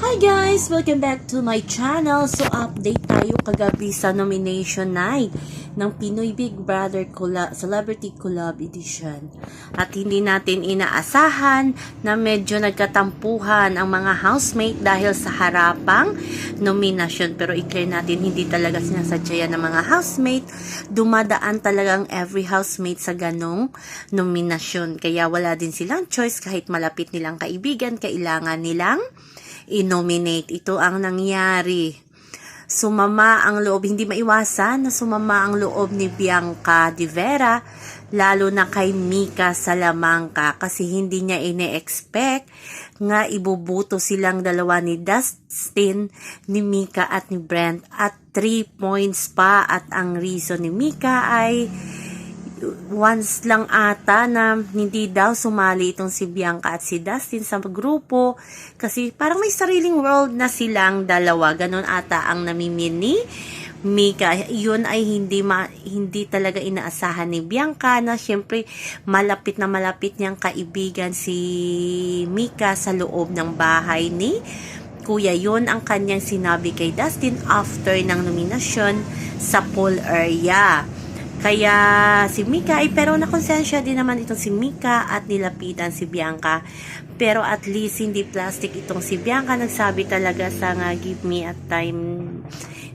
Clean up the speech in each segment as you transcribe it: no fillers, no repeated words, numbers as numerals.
Hi guys! Welcome back to my channel. So, update tayo kagabi sa nomination night ng Pinoy Big Brother Celebrity Collab Edition. At hindi natin inaasahan na medyo nagkatampuhan ang mga housemate dahil sa harapang nominasyon. Pero i-clear natin, hindi talaga sinasadya ng mga housemate. Dumadaan talagang every housemate sa ganong nominasyon. Kaya wala din silang choice kahit malapit nilang kaibigan, kailangan nilang i-nominate. Ito ang nangyari. Sumama ang loob, hindi maiwasan na sumama ang loob ni Bianca de Vera, lalo na kay Mika Salamanca, kasi hindi niya ine-expect nga ibubuto silang dalawa ni Dustin, ni Mika at ni Brent at 3 points pa. At ang reason ni Mika ay once lang ata na hindi daw sumali itong si Bianca at si Dustin sa grupo kasi parang may sariling world na silang dalawa. Ganon ata ang namimin ni Mika. Yun ay hindi talaga inaasahan ni Bianca na syempre malapit na malapit niyang kaibigan si Mika sa loob ng bahay ni Kuya. Yun ang kanyang sinabi kay Dustin after ng nominasyon sa poll area. Kaya si Mika pero nakonsensya din naman itong si Mika at nilapitan si Bianca. Pero at least hindi plastic itong si Bianca. Nagsabi talaga sa nga give me a time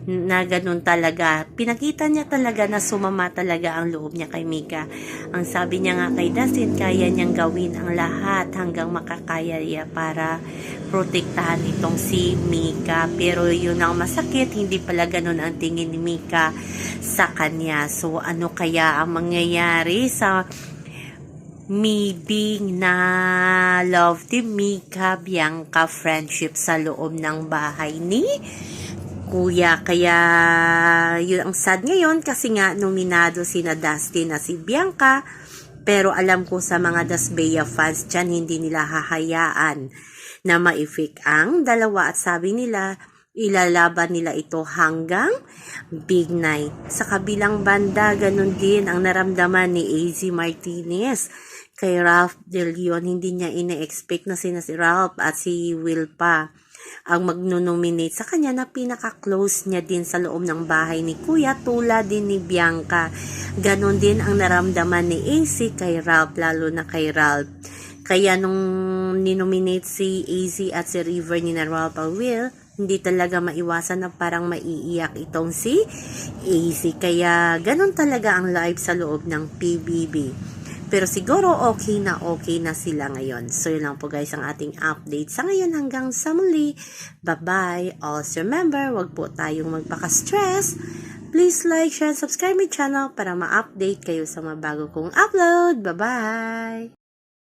na ganun talaga. Pinakita niya talaga na sumama talaga ang loob niya kay Mika. Ang sabi niya nga kay Dustin, kaya niyang gawin ang lahat hanggang makakaya niya para protektahan itong si Mika. Pero yun ang masakit, hindi pala ganun ang tingin ni Mika sa kanya. So ano kaya ang mangyayari sa meeting na love team Mika Bianca friendship sa loob ng bahay ni Kuya? Kaya yun ang sad ngayon kasi nga nominado sina Dustin na si Bianca, pero alam ko sa mga Dasbea fans dyan hindi nila hahayaan na ma-effect ang dalawa at sabi nila ilalaban nila ito hanggang big night. Sa kabilang banda, ganun din ang naramdaman ni AZ Martinez kay Ralph De Leon. Hindi niya ine-expect na si Ralph at si Will pa ang magno-nominate sa kanya na pinaka-close niya din sa loob ng bahay ni Kuya, tulad din ni Bianca. Ganon din ang naramdaman ni AC kay Ralph, lalo na kay Ralph. Kaya nung ninominate si AZ at si River ni na Ralph at Will, hindi talaga maiwasan na parang maiiyak itong si AZ. Kaya ganon talaga ang live sa loob ng PBB. Pero siguro okay na sila ngayon. So yun lang po guys ang ating update sa ngayon, hanggang sa muli. Bye-bye. Also remember, wag po tayong magpaka-stress. Please like, share, and subscribe my channel para ma-update kayo sa mga bago kong upload. Bye-bye!